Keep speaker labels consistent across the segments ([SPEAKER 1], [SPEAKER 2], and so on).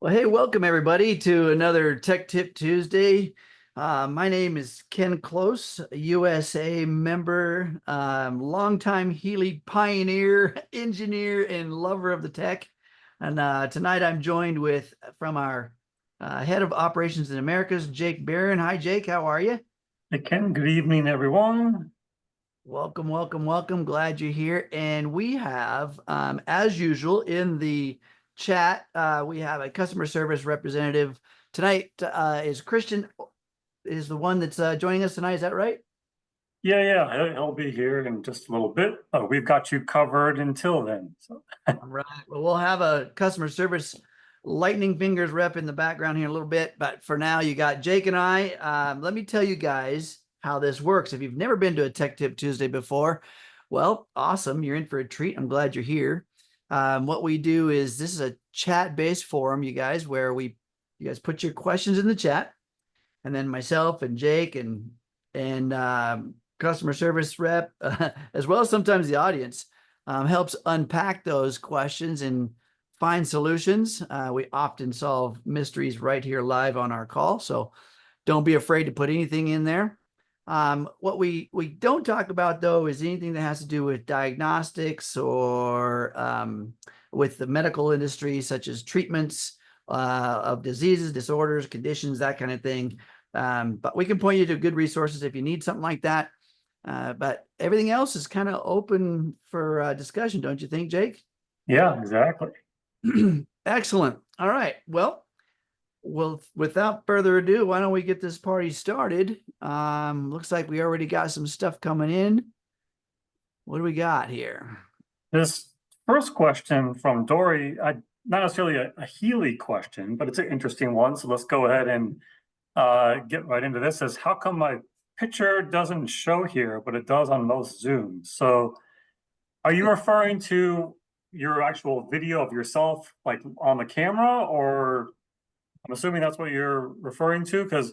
[SPEAKER 1] Well, hey, welcome everybody to another Tech Tip Tuesday. My name is Ken Close, a USA member, longtime Healy pioneer, engineer, and lover of the tech. And tonight I'm joined from our head of operations in Americas, Jake Barron. Hi, Jake. How are you?
[SPEAKER 2] Hey, Ken, good evening, everyone.
[SPEAKER 1] Welcome, welcome, welcome. Glad you're here. And we have, as usual, in the chat, we have a customer service representative. Tonight is Christian, is the one that's joining us tonight. Is that right?
[SPEAKER 2] Yeah, he'll be here in just a little bit. We've got you covered until then. So.
[SPEAKER 1] All right. Well, we'll have a customer service lightning fingers rep in the background here in a little bit. But for now, you got Jake and I. Let me tell you guys how this works. If you've never been to a Tech Tip Tuesday before, well, awesome. You're in for a treat. I'm glad you're here. What we do is this is a chat-based forum, you guys, where you guys put your questions in the chat, and then myself and Jake and customer service rep, as well as sometimes the audience, helps unpack those questions and find solutions. We often solve mysteries right here live on our call, so don't be afraid to put anything in there. What we don't talk about, though, is anything that has to do with diagnostics or with the medical industry, such as treatments of diseases, disorders, conditions, that kind of thing. But we can point you to good resources if you need something like that. But everything else is kind of open for discussion, don't you think, Jake?
[SPEAKER 2] Yeah, exactly.
[SPEAKER 1] Excellent. All right. Well, without further ado, why don't we get this party started? Looks like we already got some stuff coming in. What do we got here?
[SPEAKER 2] This first question from Dory, not necessarily a Healy question, but it's an interesting one. So let's go ahead and get right into this. Says, how come my picture doesn't show here, but it does on most Zooms? So are you referring to your actual video of yourself, like on the camera, or I'm assuming that's what you're referring to, because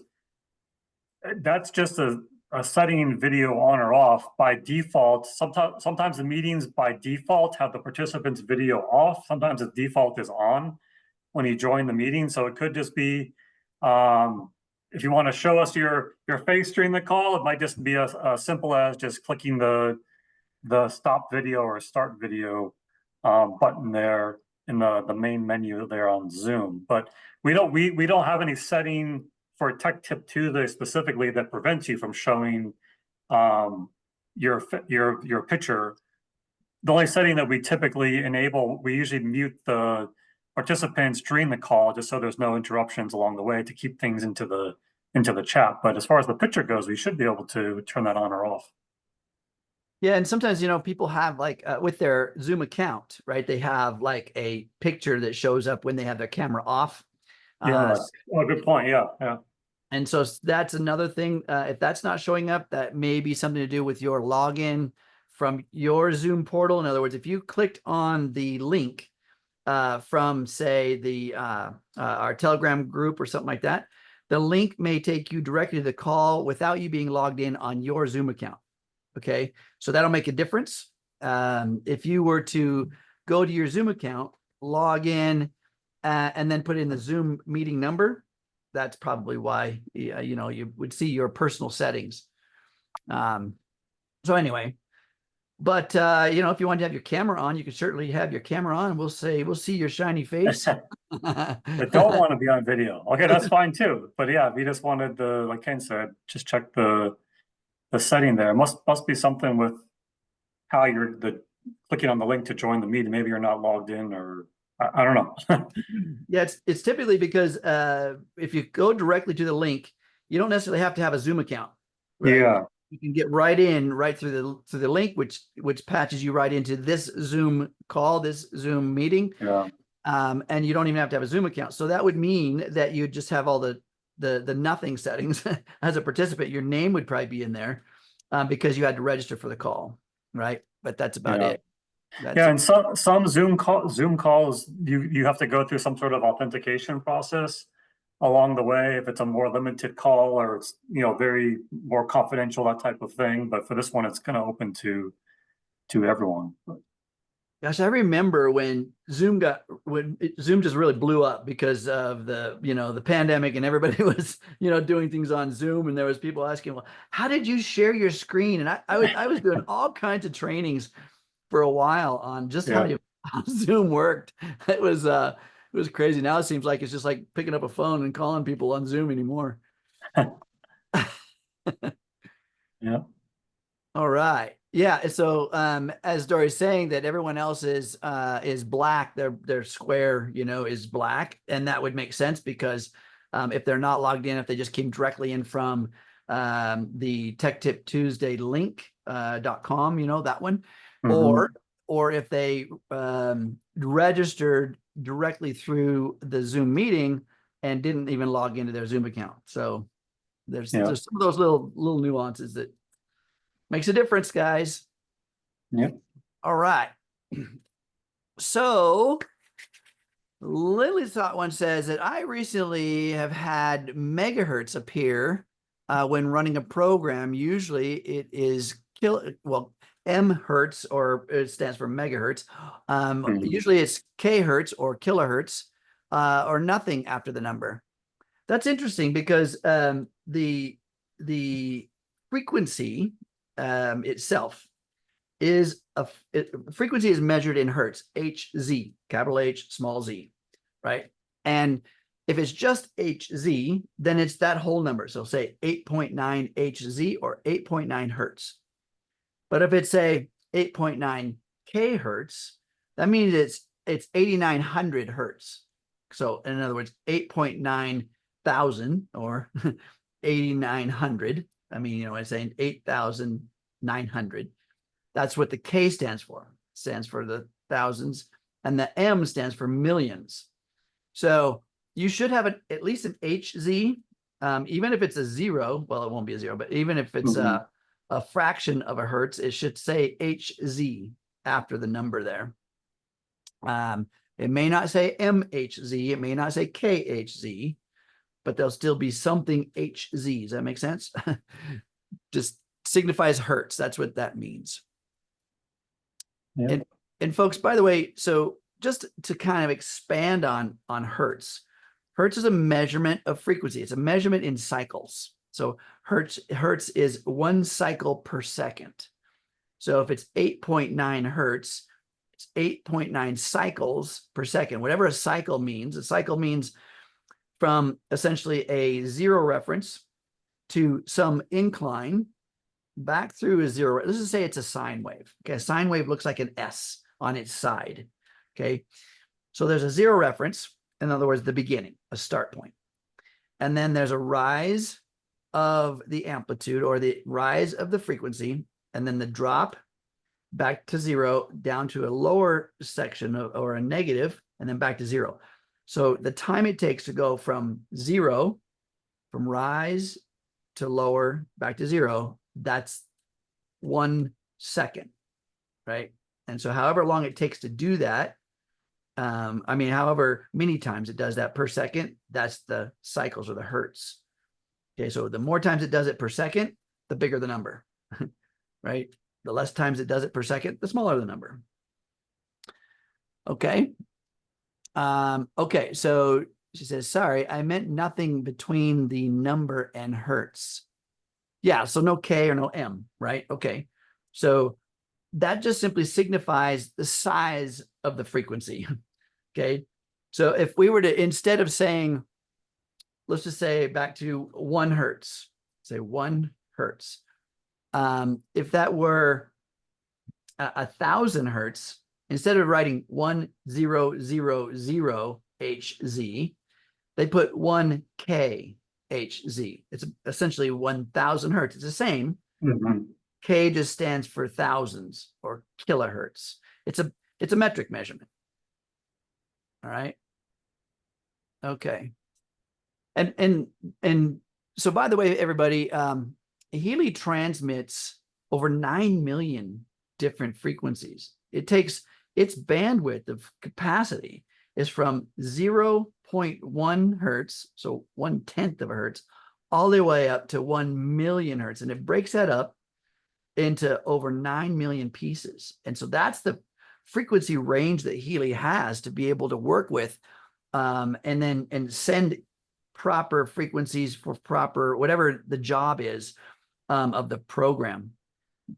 [SPEAKER 2] that's just a setting video on or off by default. Sometimes the meetings by default have the participants video off. Sometimes the default is on when you join the meeting. So it could just be, if you want to show us your face during the call, it might just be as simple as just clicking the stop video or start video button there in the main menu there on Zoom. But we don't have any setting for Tech Tip Tuesday specifically that prevents you from showing your picture. The only setting that we typically enable, we usually mute the participants during the call just so there's no interruptions along the way to keep things into the chat. But as far as the picture goes, we should be able to turn that on or off.
[SPEAKER 1] Yeah, and sometimes, people have like with their Zoom account, right? They have like a picture that shows up when they have their camera off.
[SPEAKER 2] Yeah, good point. Yeah.
[SPEAKER 1] And so that's another thing. If that's not showing up, that may be something to do with your login from your Zoom portal. In other words, if you clicked on the link from, say, our Telegram group or something like that, the link may take you directly to the call without you being logged in on your Zoom account. Okay, so that'll make a difference. If you were to go to your Zoom account, log in, and then put in the Zoom meeting number, that's probably why you would see your personal settings. So anyway, but if you want to have your camera on, you can certainly have your camera on. We'll see your shiny face.
[SPEAKER 2] I don't want to be on video. Okay, that's fine too. But yeah, if you just wanted like Ken said, just check the setting there. Must be something with how you're clicking on the link to join the meeting. Maybe you're not logged in, or I don't know.
[SPEAKER 1] Yeah, it's typically because if you go directly to the link, you don't necessarily have to have a Zoom account, right?
[SPEAKER 2] Yeah.
[SPEAKER 1] You can get right through the link, which patches you right into this Zoom call, this Zoom meeting.
[SPEAKER 2] Yeah.
[SPEAKER 1] And you don't even have to have a Zoom account. So that would mean that you just have all the nothing settings as a participant. Your name would probably be in there because you had to register for the call, right? But that's about it.
[SPEAKER 2] And some Zoom calls you have to go through some sort of authentication process along the way if it's a more limited call or it's very more confidential, that type of thing. But for this one, it's kind of open to everyone.
[SPEAKER 1] Gosh, I remember when Zoom just really blew up because of the pandemic, and everybody was, doing things on Zoom, and there was people asking, well, how did you share your screen? And I was doing all kinds of trainings for a while on just how Zoom worked. It was crazy. Now it seems like it's just like picking up a phone and calling people on Zoom anymore.
[SPEAKER 2] Yeah.
[SPEAKER 1] All right. Yeah. So as Dory's saying that everyone else is black, their square, is black. And that would make sense because if they're not logged in, if they just came directly in from the Tech Tip Tuesday link.com, that one, or if they registered directly through the Zoom meeting and didn't even log into their Zoom account. So there's some of those little nuances that makes a difference, guys.
[SPEAKER 2] Yep.
[SPEAKER 1] All right. So Lily's Thought One says that I recently have had megahertz appear when running a program. Usually it is M hertz, or it stands for megahertz. Usually it's K hertz or kilohertz, or nothing after the number. That's interesting because the frequency itself is frequency is measured in hertz, Hz, capital H, small z, right? And if it's just Hz, then it's that whole number. So say 8.9 Hz or 8.9 hertz. But if it's say 8.9 K hertz, that means it's 8,900 hertz. So in other words, 8.9 thousand or 8,900. I mean, I'm saying 8,900. That's what the K stands for. It stands for the thousands, and the M stands for millions. So you should have at least an HZ, even if it's a zero. Well, it won't be a zero, but even if it's a fraction of a hertz, it should say HZ after the number there. It may not say MHZ. It may not say KHZ, but there'll still be something HZ. Does that make sense? Just signifies hertz. That's what that means. Yeah. And folks, by the way, so just to kind of expand on hertz, hertz is a measurement of frequency. It's a measurement in cycles. So hertz is 1 cycle per second. So if it's 8.9 hertz, it's 8.9 cycles per second. Whatever a cycle means from essentially a zero reference to some incline back through a zero. Let's just say it's a sine wave. Okay, a sine wave looks like an S on its side. Okay, so there's a zero reference, in other words, the beginning, a start point. And then there's a rise of the amplitude or the rise of the frequency, and then the drop back to zero down to a lower section or a negative, and then back to zero. So the time it takes to go from zero, from rise to lower back to zero, that's 1 second, right? And so however long it takes to do that, however many times it does that per second, that's the cycles or the hertz. Okay, so the more times it does it per second, the bigger the number, right? The less times it does it per second, the smaller the number. Okay. Okay, so she says, sorry, I meant nothing between the number and hertz. Yeah, so no K or no M, right? Okay, so that just simply signifies the size of the frequency. Okay, so if we were to, instead of saying, let's just say back to 1 hertz, say 1 hertz. If that were 1,000 hertz, instead of writing 1000 Hz, they put 1 K Hz. It's essentially 1,000 hertz. It's the same. K just stands for thousands or kilohertz. It's a metric measurement. All right. Okay. And so, by the way, everybody, Healy transmits over 9 million different frequencies. It takes its bandwidth of capacity is from 0.1 hertz, so 1/10 of a hertz, all the way up to 1 million hertz. And it breaks that up into over 9 million pieces. And so that's the frequency range that Healy has to be able to work with, and send proper frequencies for proper, whatever the job is, of the program.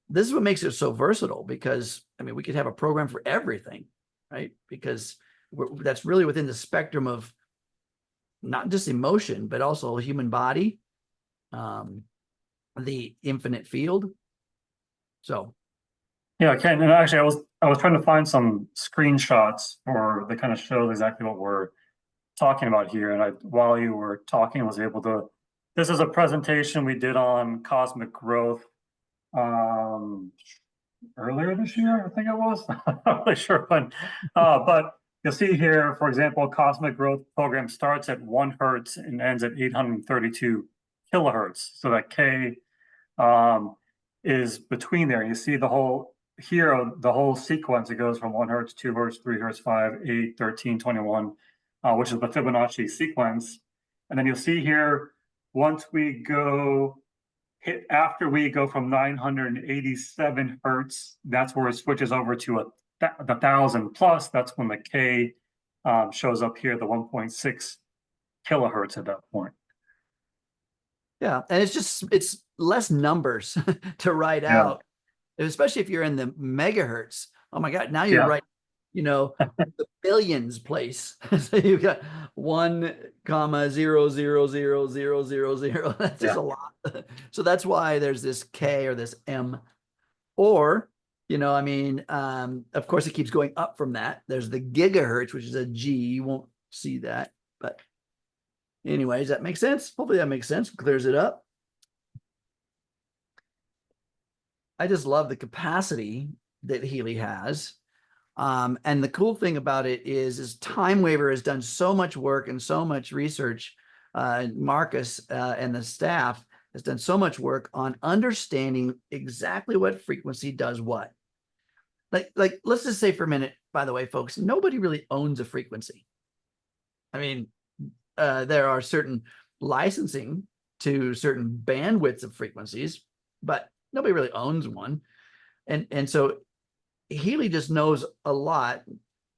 [SPEAKER 1] This is what makes it so versatile, because I mean, we could have a program for everything, right? Because that's really within the spectrum of not just emotion, but also human body, the infinite field. So
[SPEAKER 2] Yeah, Ken, and actually I was trying to find some screenshots for that kind of shows exactly what we're talking about here. And while you were talking, I was able to, this is a presentation we did on cosmic growth earlier this year, I think it was. I'm not really sure when. But you'll see here, for example, cosmic growth program starts at 1 Hertz and ends at 832 kilohertz. So that K is between there. You see the whole here, the whole sequence. It goes from 1 Hertz, 2 Hertz, 3 Hertz, 5, 8, 13, 21, which is the Fibonacci sequence. And then you'll see here, once we go after we go from 987 Hertz, that's where it switches over to the 1000 plus. That's when the K shows up here, the 1.6 kilohertz at that point.
[SPEAKER 1] yeah, and it's less numbers to write out, especially if you're in the megahertz. Oh my God, now you're right, the billions place. So you've got 1,000,000,000. That's just a lot. So that's why there's this K or this M. Or, I mean, of course it keeps going up from that. There's the gigahertz, which is a G. You won't see that, but anyways, that makes sense. Hopefully that makes sense. Clears it up. I just love the capacity that Healy has. And the cool thing about it is TimeWaver has done so much work and so much research. Marcus and the staff has done so much work on understanding exactly what frequency does what. Like let's just say for a minute, by the way, folks, nobody really owns a frequency. I mean, there are certain licensing to certain bandwidths of frequencies, but nobody really owns one. And so Healy just knows a lot.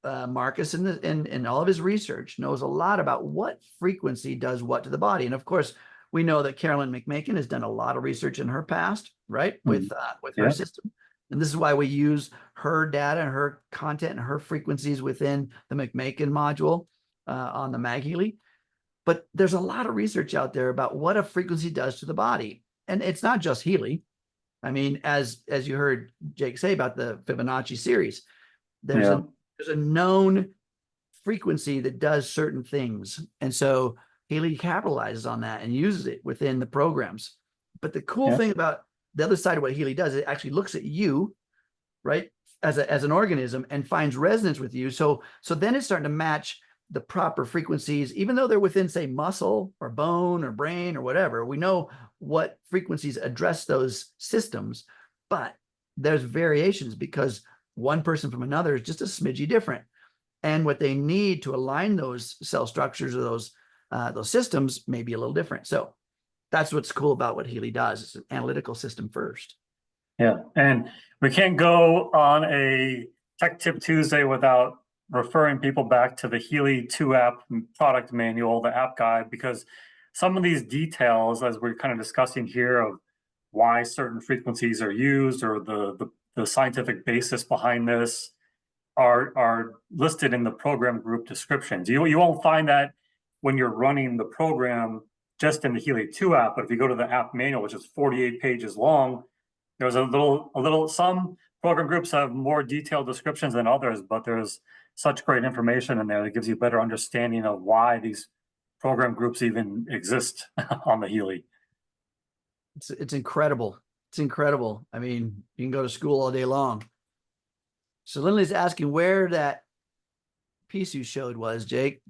[SPEAKER 1] Marcus in all of his research knows a lot about what frequency does what to the body. And of course, we know that Carolyn McMakin has done a lot of research in her past, right? With her system. And this is why we use her data and her content and her frequencies within the McMakin module on the Mag Healy. But there's a lot of research out there about what a frequency does to the body. And it's not just Healy. I mean, as you heard Jake say about the Fibonacci series, there's a known frequency that does certain things. And so Healy capitalizes on that and uses it within the programs. But the cool thing about the other side of what Healy does, it actually looks at you, right, as an organism and finds resonance with you. So then it's starting to match the proper frequencies, even though they're within, say, muscle or bone or brain or whatever. We know what frequencies address those systems, but there's variations because one person from another is just a smidgy different. And what they need to align those cell structures or those systems may be a little different. So that's what's cool about what Healy does. It's an analytical system first.
[SPEAKER 2] Yeah, and we can't go on a Tech Tip Tuesday without referring people back to the Healy 2 app product manual, the app guide, because some of these details, as we're kind of discussing here, of why certain frequencies are used or the scientific basis behind this are listed in the program group descriptions. You won't find that when you're running the program just in the Healy 2 app, but if you go to the app manual, which is 48 pages long, there's some program groups have more detailed descriptions than others, but there's such great information in there that gives you a better understanding of why these program groups even exist on the Healy.
[SPEAKER 1] It's incredible. It's incredible. I mean, you can go to school all day long. So Lindley's asking where that piece you showed was, Jake.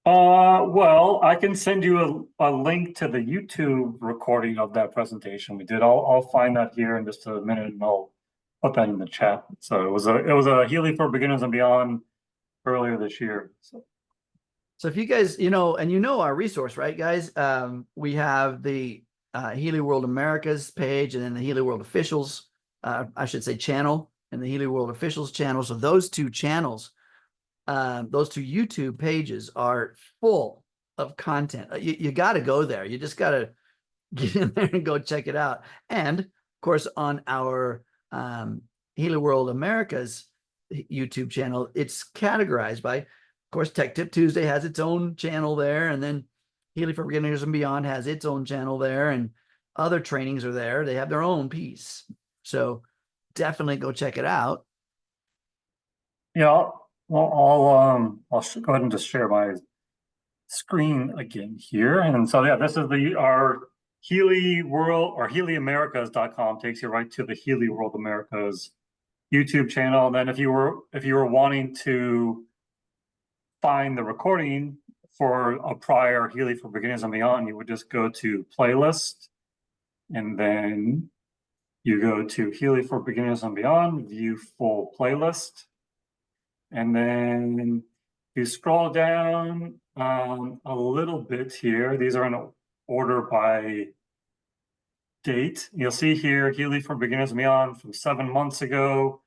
[SPEAKER 2] Well, I can send you a link to the YouTube recording of that presentation we did. I'll find that here in just a minute and I'll put that in the chat. So it was a Healy for Beginners and Beyond earlier this year.
[SPEAKER 1] So if you guys, and our resource, right, guys? We have the Healy World Americas page and then the Healy World Officials, I should say channel. and the Healy World Officials channel. So those two channels, those two YouTube pages are full of content. You got to go there. You just got to get in there and go check it out. And of course, on our Healy World Americas YouTube channel, it's categorized by, of course, Tech Tip Tuesday has its own channel there, and then Healy for Beginners and Beyond has its own channel there, and other trainings are there. They have their own piece. So definitely go check it out.
[SPEAKER 2] Yeah, well, I'll go ahead and just share my screen again here. And so yeah, this is our Healy World, or HealyAmericas.com takes you right to the Healy World Americas YouTube channel. And then if you were wanting to find the recording for a prior Healy for Beginners and Beyond, you would just go to playlist, and then you go to Healy for Beginners and Beyond, view full playlist. And then you scroll down a little bit here. These are in order by date. You'll see here, Healy for Beginners and Beyond from 7 months ago.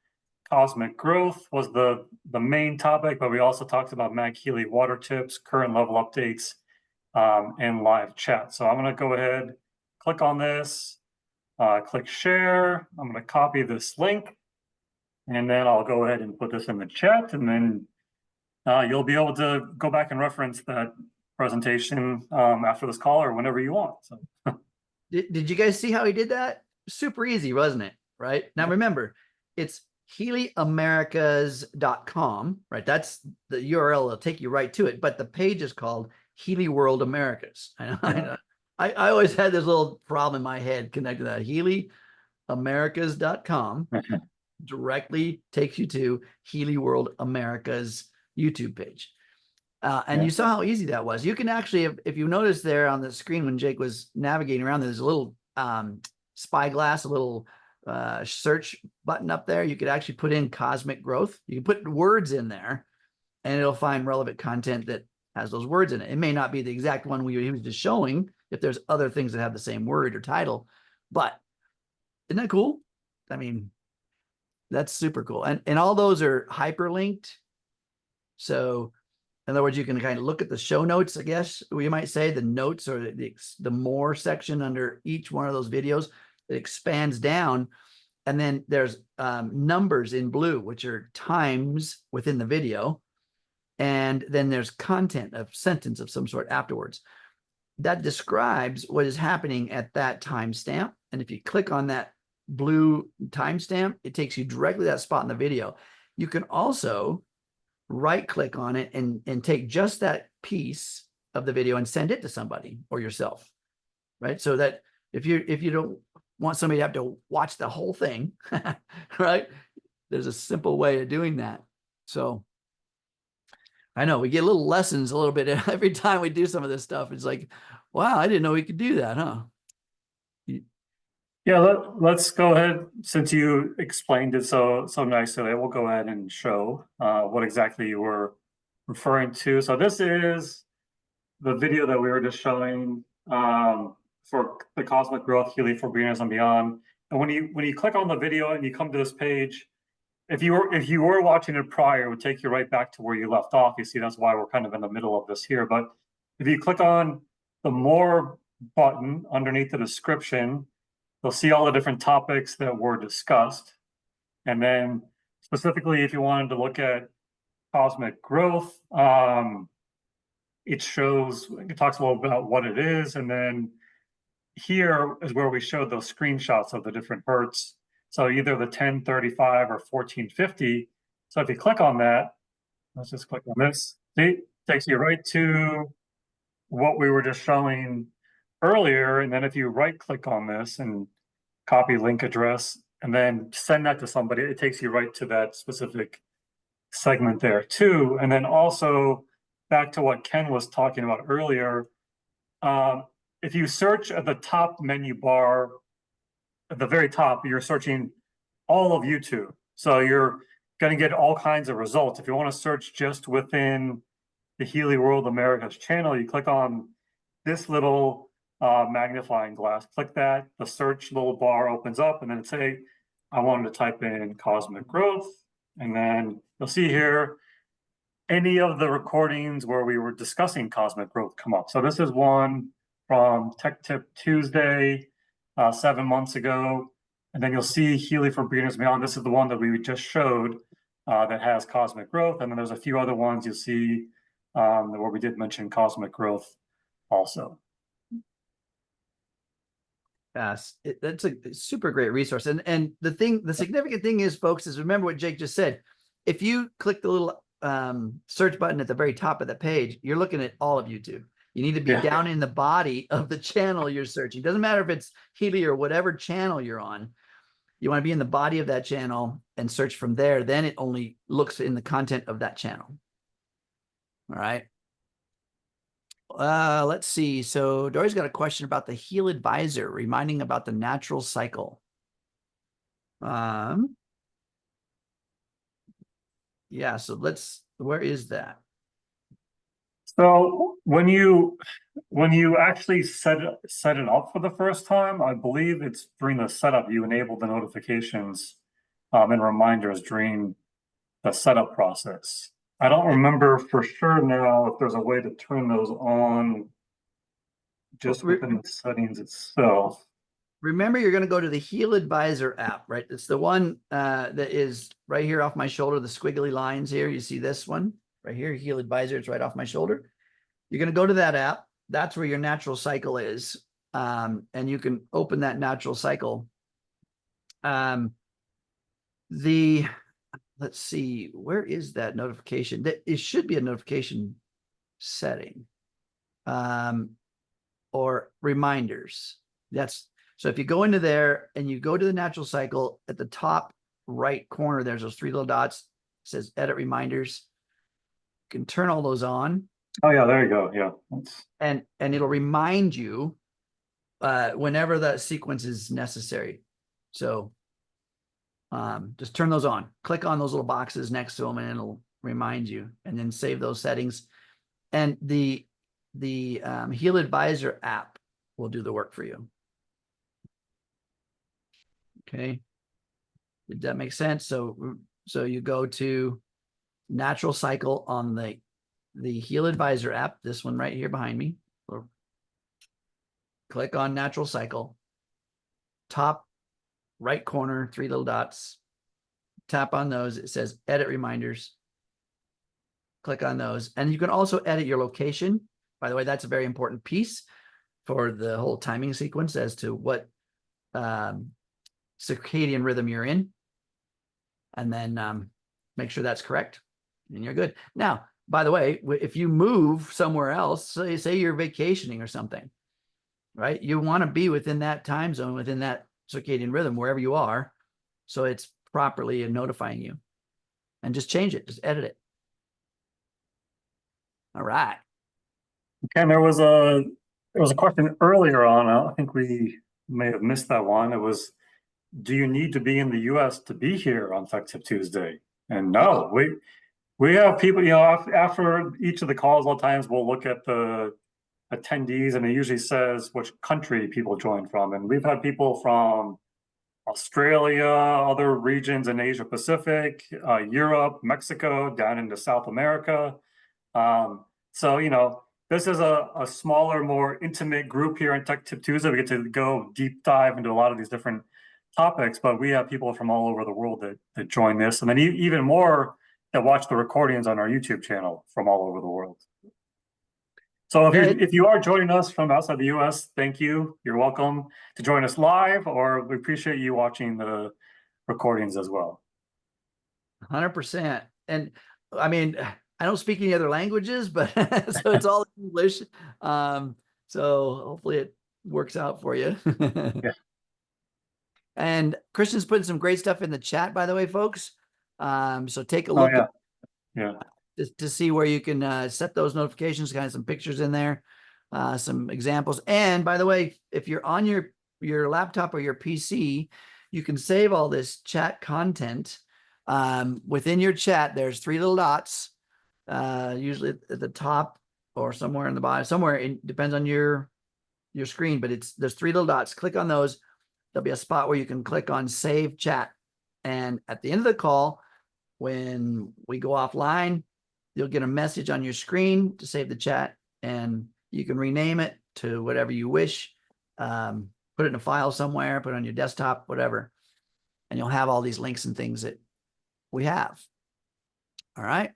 [SPEAKER 2] Cosmic growth was the main topic, but we also talked about Mag Healy water tips, current level updates, and live chat. So I'm going to go ahead, click on this, click share. I'm going to copy this link, and then I'll go ahead and put this in the chat, and then you'll be able to go back and reference that presentation after this call or whenever you want. So.
[SPEAKER 1] Did you guys see how he did that? Super easy, wasn't it? Right now, remember, it's HealyAmericas.com, right? That's the URL. It'll take you right to it. But the page is called Healy World Americas. I always had this little problem in my head connected to that. HealyAmericas.com directly takes you to Healy World Americas YouTube page. And you saw how easy that was. You can actually, if you notice there on the screen when Jake was navigating around, there's a little spyglass, a little search button up there. You could actually put in cosmic growth. You can put words in there, and it'll find relevant content that has those words in it. It may not be the exact one he was just showing if there's other things that have the same word or title, but isn't that cool? I mean, that's super cool. And all those are hyperlinked. So in other words, you can kind of look at the show notes, I guess we might say, the notes or the more section under each one of those videos. It expands down, and then there's numbers in blue, which are times within the video, and then there's content of sentence of some sort afterwards that describes what is happening at that timestamp. And if you click on that blue timestamp, it takes you directly to that spot in the video. You can also right click on it and take just that piece of the video and send it to somebody or yourself, right? So that if you don't want somebody to have to watch the whole thing, right? There's a simple way of doing that. So I know we get little lessons a little bit every time we do some of this stuff. It's like, wow, I didn't know we could do that, huh?
[SPEAKER 2] Yeah, let's go ahead, since you explained it so nicely, we'll go ahead and show what exactly you were referring to. So this is the video that we were just showing for the Cosmic Growth Healy for Beginners and Beyond. And when you click on the video and you come to this page, if you were watching it prior, it would take you right back to where you left off. You see, that's why we're kind of in the middle of this here. But if you click on the More button underneath the description, you'll see all the different topics that were discussed. And then specifically, if you wanted to look at cosmic growth, it talks a little about what it is. And then here is where we showed those screenshots of the different Hertz. So either the 1035 or 1450. So if you click on that, let's just click on this. It takes you right to what we were just showing earlier. And then if you right click on this and copy link address and then send that to somebody, it takes you right to that specific segment there too. And then also back to what Ken was talking about earlier, if you search at the top menu bar, at the very top, you're searching all of YouTube. So you're going to get all kinds of results. If you want to search just within the Healy World Americas channel, you click on this little magnifying glass, click that, the search little bar opens up, and then say, I wanted to type in cosmic growth, and then you'll see here any of the recordings where we were discussing cosmic growth come up. So this is one from Tech Tip Tuesday, 7 months ago. And then you'll see Healy for Beginners Beyond. This is the one that we just showed that has cosmic growth. And then there's a few other ones you'll see where we did mention cosmic growth also.
[SPEAKER 1] Yes, that's a super great resource. And the significant thing is, folks, is remember what Jake just said. If you click the little search button at the very top of the page, you're looking at all of YouTube. You need to be down in the body of the channel you're searching. Doesn't matter if it's Healy or whatever channel you're on. You want to be in the body of that channel and search from there. Then it only looks in the content of that channel. All right. Let's see. So Dory's got a question about the HealAdvisor, reminding about the natural cycle. Yeah, so where is that?
[SPEAKER 2] So when you actually set it up for the first time, I believe it's during the setup you enable the notifications and reminders during the setup process. I don't remember for sure now if there's a way to turn those on just within the settings itself.
[SPEAKER 1] Remember, you're going to go to the HealAdvisor app, right? It's the one that is right here off my shoulder, the squiggly lines here. You see this one right here, HealAdvisor. It's right off my shoulder. You're going to go to that app. That's where your natural cycle is. And you can open that natural cycle. Let's see, where is that notification? It should be a notification setting or reminders. So if you go into there and you go to the natural cycle, at the top right corner, there's those 3 little dots. It says edit reminders. You can turn all those on.
[SPEAKER 2] Oh yeah, there you go. Yeah.
[SPEAKER 1] And it'll remind you whenever that sequence is necessary. So just turn those on. Click on those little boxes next to them and it'll remind you, and then save those settings. And the HealAdvisor app will do the work for you. Okay. Did that make sense? So you go to natural cycle on the HealAdvisor app, this one right here behind me. Click on natural cycle. Top right corner, 3 little dots. Tap on those. It says edit reminders. Click on those. And you can also edit your location. By the way, that's a very important piece for the whole timing sequence as to what circadian rhythm you're in. And then make sure that's correct. And you're good. Now, by the way, if you move somewhere else, say you're vacationing or something, right? You want to be within that time zone, within that circadian rhythm, wherever you are, so it's properly notifying you. And just change it, just edit it. All right.
[SPEAKER 2] Okay, and there was a question earlier on. I think we may have missed that one. It was, do you need to be in the US to be here on Tech Tip Tuesday? And no, we have people, you know, after each of the calls, a lot of times we'll look at the attendees and it usually says which country people join from. And we've had people from Australia, other regions in Asia Pacific, Europe, Mexico, down into South America. So, you know, this is a smaller, more intimate group here in Tech Tip Tuesday. We get to go deep dive into a lot of these different topics, but we have people from all over the world that join this. And then even more that watch the recordings on our YouTube channel from all over the world. So if you are joining us from outside the US, thank you. You're welcome to join us live, or we appreciate you watching the recordings as well.
[SPEAKER 1] 100%. And I mean, I don't speak any other languages, but so it's all English. So hopefully it works out for you.
[SPEAKER 2] Yeah.
[SPEAKER 1] And Christian's putting some great stuff in the chat, by the way, folks. So take a look.
[SPEAKER 2] Oh, yeah.
[SPEAKER 1] To see where you can set those notifications, kind of some pictures in there, some examples. And by the way, if you're on your laptop or your PC, you can save all this chat content. Within your chat, there's 3 little dots, usually at the top or somewhere in the bottom, somewhere. It depends on your screen, but there's 3 little dots. Click on those. There'll be a spot where you can click on Save Chat And at the end of the call, when we go offline, you'll get a message on your screen to save the chat, and you can rename it to whatever you wish. Put it in a file somewhere, put it on your desktop, whatever. And you'll have all these links and things that we have. All right.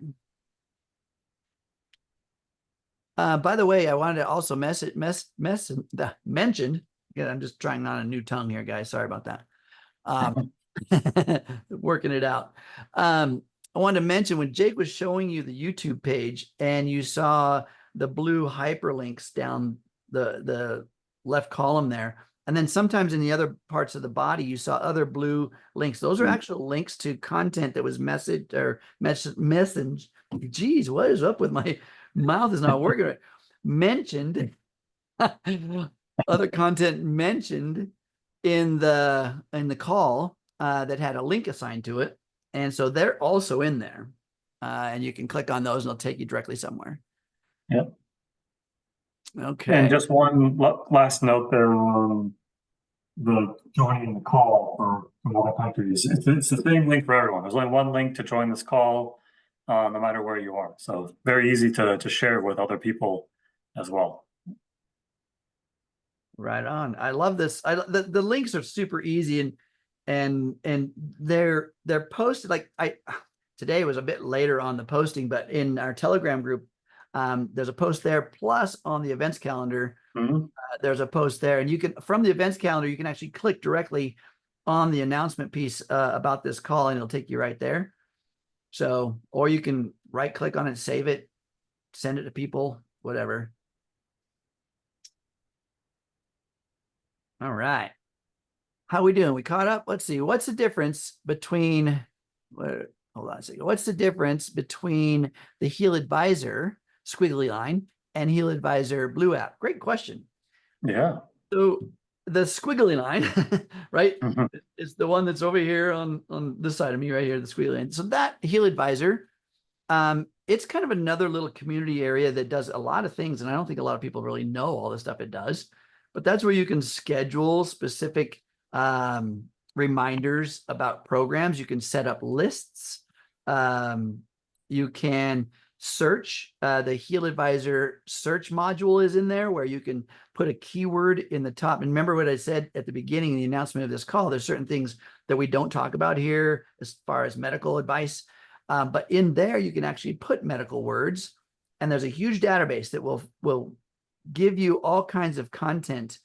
[SPEAKER 1] By the way, I wanted to also mention, again, I'm just trying on a new tongue here, guys. Sorry about that. Working it out. I wanted to mention when Jake was showing you the YouTube page and you saw the blue hyperlinks down the left column there. And then sometimes in the other parts of the body, you saw other blue links. Those are actual links to content that was messaged. Geez, what is up with my mouth is not working right. Mentioned other content mentioned in the call that had a link assigned to it. And so they're also in there. And you can click on those and it'll take you directly somewhere.
[SPEAKER 2] Yep.
[SPEAKER 1] Okay.
[SPEAKER 2] And just one last note there on the joining the call from other countries. It's the same link for everyone. There's only one link to join this call, no matter where you are. So very easy to share with other people as well.
[SPEAKER 1] Right on. I love this. The links are super easy and they're posted like today was a bit later on the posting, but in our Telegram group, there's a post there. Plus on the events calendar, there's a post there, and you can from the events calendar you can actually click directly on the announcement piece about this call, and it'll take you right there. So, or you can right click on it, save it, send it to people, whatever. All right. How we doing? We caught up? Let's see. What's the difference between, hold on a second. What's the difference between the HealAdvisor squiggly line and HealAdvisor blue app? Great question.
[SPEAKER 2] Yeah.
[SPEAKER 1] So the squiggly line, right, is the one that's over here on this side of me right here, the squiggly line. So that HealAdvisor, it's kind of another little community area that does a lot of things. And I don't think a lot of people really know all the stuff it does, but that's where you can schedule specific reminders about programs. You can set up lists. You can search. The HealAdvisor search module is in there where you can put a keyword in the top. And remember what I said at the beginning of the announcement of this call, there's certain things that we don't talk about here as far as medical advice. But in there, you can actually put medical words, and there's a huge database that will give you all kinds of content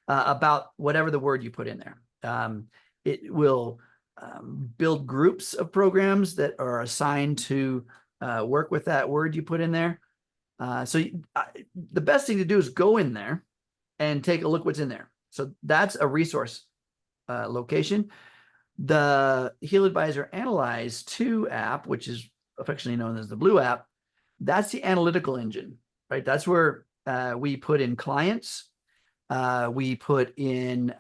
[SPEAKER 1] about whatever the word you put in there. It will build groups of programs that are assigned to work with that word you put in there. The best thing to do is go in there and take a look what's in there. So that's a resource location. The HealAdvisor Analyse 2 app, which is affectionately known as the Blue app, that's the analytical engine, right? That's where we put in clients. We put in,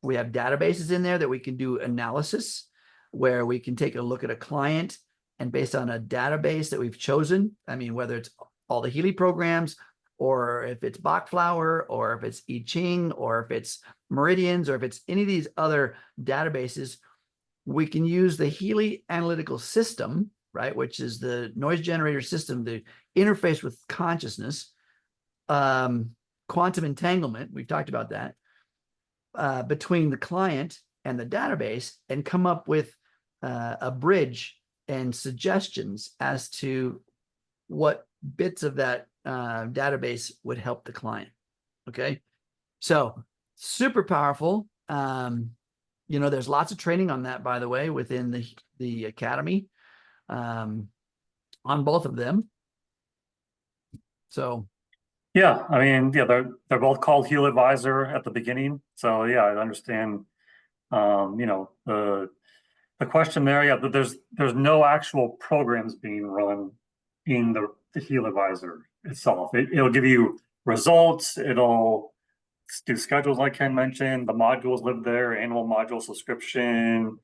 [SPEAKER 1] we have databases in there that we can do analysis, where we can take a look at a client and based on a database that we've chosen, I mean, whether it's all the Healy programs, or if it's Bach flower, or if it's I Ching, or if it's meridians, or if it's any of these other databases, we can use the Healy analytical system, right? Which is the noise generator system, the interface with consciousness, quantum entanglement. We've talked about that between the client and the database, and come up with a bridge and suggestions as to what bits of that database would help the client. Okay, so super powerful. You know, there's lots of training on that, by the way, within the academy on both of them. So
[SPEAKER 2] yeah, I mean, yeah, they're both called HealAdvisor at the beginning. So yeah, I understand. You know, the question there, yeah, but there's no actual programs being run in the HealAdvisor itself. It'll give you results. It'll do schedules like Ken mentioned. The modules live there: animal module subscription,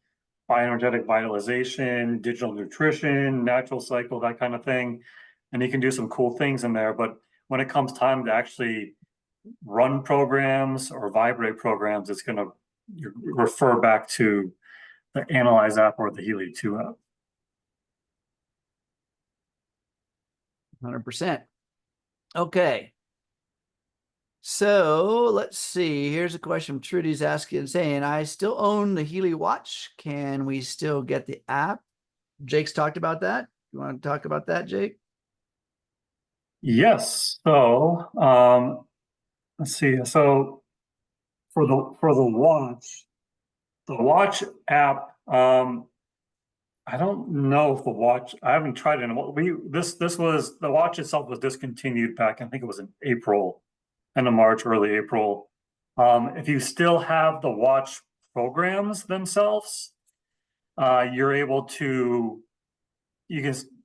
[SPEAKER 2] bioenergetic vitalization, digital nutrition, natural cycle, that kind of thing. And you can do some cool things in there. But when it comes time to actually run programs or vibrate programs, it's going to refer back to the Analyze app or the Healy 2 app.
[SPEAKER 1] 100%. Okay. So let's see. Here's a question from Trudy's asking, saying, I still own the Healy Watch. Can we still get the app? Jake's talked about that. You want to talk about that, Jake?
[SPEAKER 2] Yes. So let's see. So for the watch app, I don't know if the watch, I haven't tried it in this was the watch itself was discontinued back, I think it was in April, end of March, early April. If you still have the watch programs themselves, you're able to,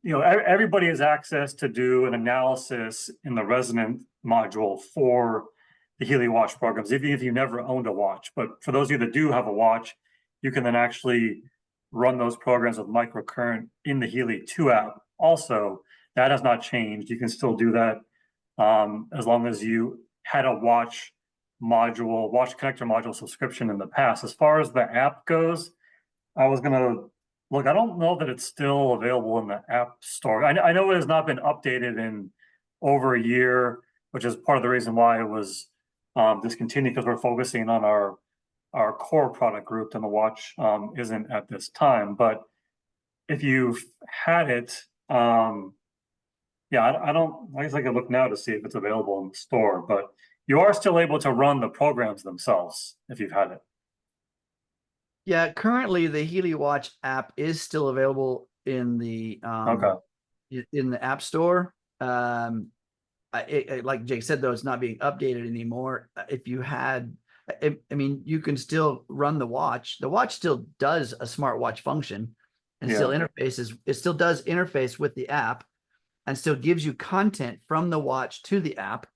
[SPEAKER 2] everybody has access to do an analysis in the resonant module for the Healy Watch programs, even if you never owned a watch. But for those of you that do have a watch, you can then actually run those programs with microcurrent in the Healy 2 app. Also, that has not changed. You can still do that as long as you had a watch connector module subscription in the past. As far as the app goes, I was going to look, I don't know that it's still available in the App Store. I know it has not been updated in over a year, which is part of the reason why it was discontinued, because we're focusing on our core product group, and the watch isn't at this time. But if you've had it, yeah, I guess I could look now to see if it's available in the store, but you are still able to run the programs themselves if you've had it.
[SPEAKER 1] Yeah, currently the Healy Watch app is still available in the in the App Store. Like Jake said, though, it's not being updated anymore. If you had, I mean, you can still run the watch. The watch still does a smartwatch function and still interfaces. It still does interface with the app and still gives you content from the watch to the app.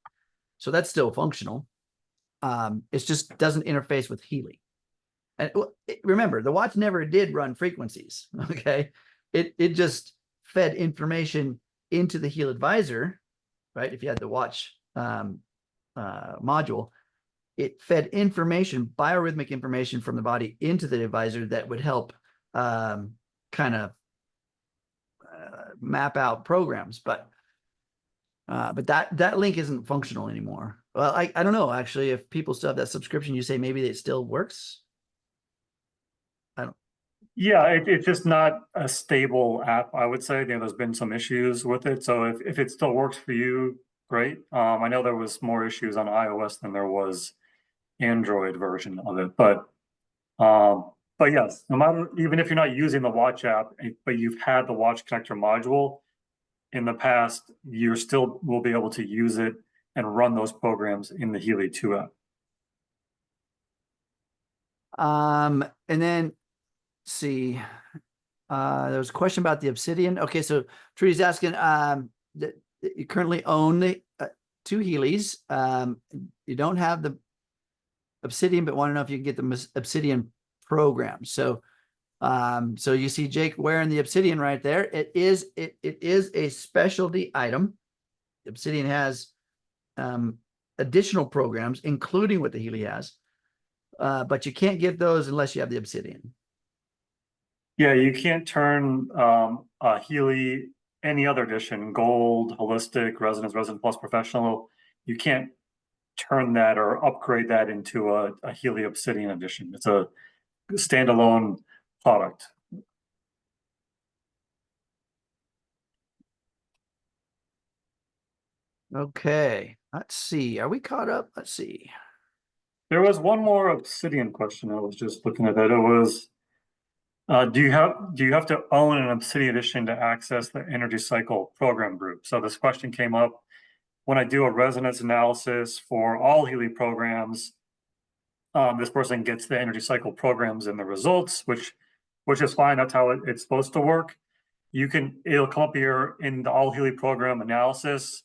[SPEAKER 1] So that's still functional. It just doesn't interface with Healy. And remember, the watch never did run frequencies. Okay, it just fed information into the HealAdvisor, right? If you had the watch module, it fed information, biorhythmic information from the body into the advisor that would help kind of map out programs. But that link isn't functional anymore. Well, I don't know, actually, if people still have that subscription, you say maybe it still works.
[SPEAKER 2] Yeah, it's just not a stable app, I would say. There's been some issues with it. So if it still works for you, great. I know there was more issues on iOS than there was Android version of it. But yes, no matter, even if you're not using the watch app, but you've had the watch connector module in the past, you still will be able to use it and run those programs in the Healy 2 app.
[SPEAKER 1] And then see, there was a question about the Obsidian. Okay, so Trudy's asking that you currently own the 2 Healys. You don't have the Obsidian, but want to know if you can get the Obsidian program. So so you see Jake wearing the Obsidian right there. It is a specialty item. Obsidian has additional programs, including what the Healy has, but you can't get those unless you have the Obsidian.
[SPEAKER 2] Yeah, you can't turn a Healy, any other edition, Gold, Holistic, Resonance, Resonance Plus Professional. You can't turn that or upgrade that into a Healy Obsidian edition. It's a standalone product.
[SPEAKER 1] Okay, let's see. Are we caught up? Let's see.
[SPEAKER 2] There was one more Obsidian question. I was just looking at that. It was, do you have to own an Obsidian edition to access the energy cycle program group? So this question came up when I do a resonance analysis for all Healy programs. This person gets the energy cycle programs in the results, which is fine. That's how it's supposed to work. It'll come up here in the All Healy program analysis.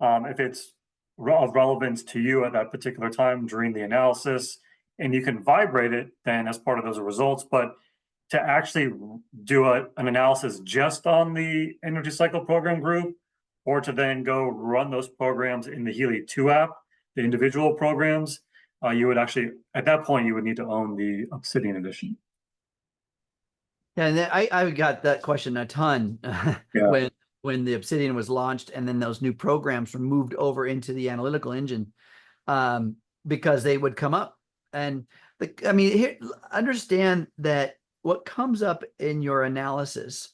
[SPEAKER 2] If it's of relevance to you at that particular time during the analysis, and you can vibrate it then as part of those results. But to actually do an analysis just on the energy cycle program group, or to then go run those programs in the Healy 2 app, the individual programs, you would actually, at that point, you would need to own the Obsidian edition.
[SPEAKER 1] Yeah, and then I got that question a ton
[SPEAKER 2] Yeah.
[SPEAKER 1] when the Obsidian was launched, and then those new programs were moved over into the analytical engine, because they would come up. And I mean, here, understand that what comes up in your analysis,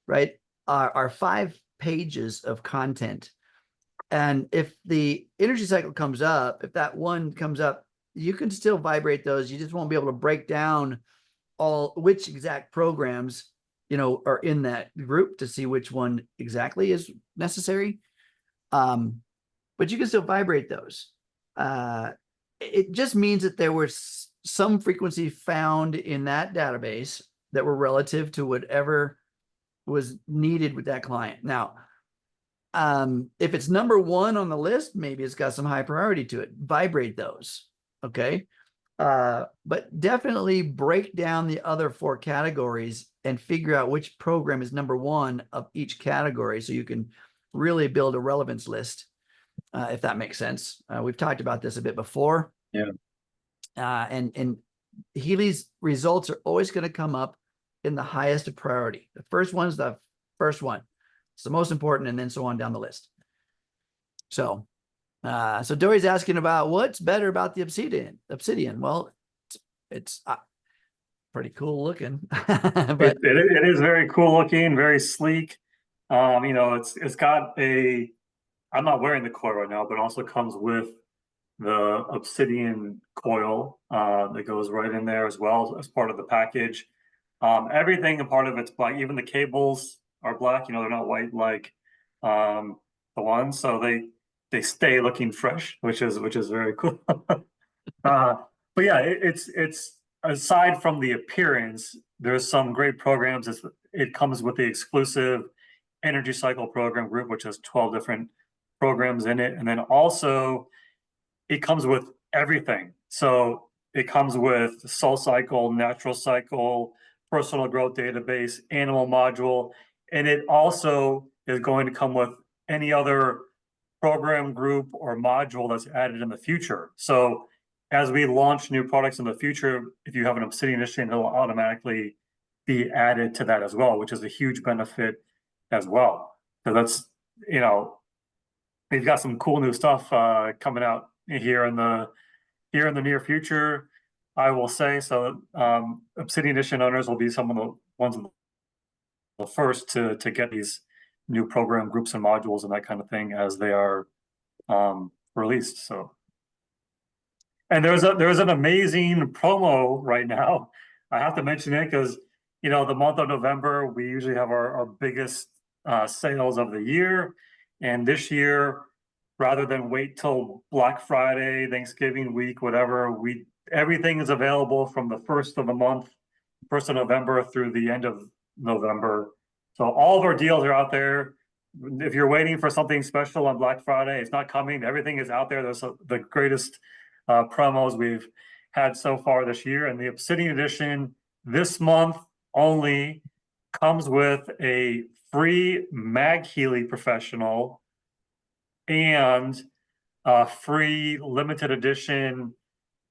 [SPEAKER 1] right, are 5 pages of content. And if the energy cycle comes up, if that one comes up, you can still vibrate those. You just won't be able to break down all which exact programs, are in that group to see which one exactly is necessary. But you can still vibrate those. It just means that there was some frequency found in that database that were relative to whatever was needed with that client. Now, if it's number 1 on the list, maybe it's got some high priority to it. Vibrate those. Okay. But definitely break down the other 4 categories and figure out which program is number 1 of each category, so you can really build a relevance list, if that makes sense. We've talked about this a bit before.
[SPEAKER 2] Yeah.
[SPEAKER 1] And Healy's results are always going to come up in the highest of priority. The first one's the first one. It's the most important, and then so on down the list. So Dory's asking about what's better about the Obsidian. Well, it's pretty cool looking, but
[SPEAKER 2] it is very cool looking, very sleek. It's got I'm not wearing the coil right now, but it also comes with the Obsidian coil that goes right in there as well as part of the package. Everything, a part of it's black. Even the cables are black. They're not white like the ones, so they stay looking fresh, which is very cool. But yeah, it's aside from the appearance, there's some great programs. It comes with the exclusive energy cycle program group, which has 12 different programs in it, and then also it comes with everything. So it comes with Soul Cycle, Natural Cycle, Personal Growth Database, Animal Module, and it also is going to come with any other program group or module that's added in the future. So as we launch new products in the future, if you have an Obsidian Edition, it'll automatically be added to that as well, which is a huge benefit as well. So that's, we've got some cool new stuff coming out here in the near future, I will say. So Obsidian Edition owners will be some of the ones of the first to get these new program groups and modules and that kind of thing as they are released. So, and there's an amazing promo right now. I have to mention it because the month of November we usually have our biggest sales of the year, and this year, rather than wait till Black Friday, Thanksgiving week, whatever, everything is available from the 1st of the month, 1st of November through the end of November. So all of our deals are out there. If you're waiting for something special on Black Friday, it's not coming. Everything is out there. There's the greatest promos we've had so far this year. And the Obsidian Edition this month only comes with a free Mag Healy Professional and a free limited edition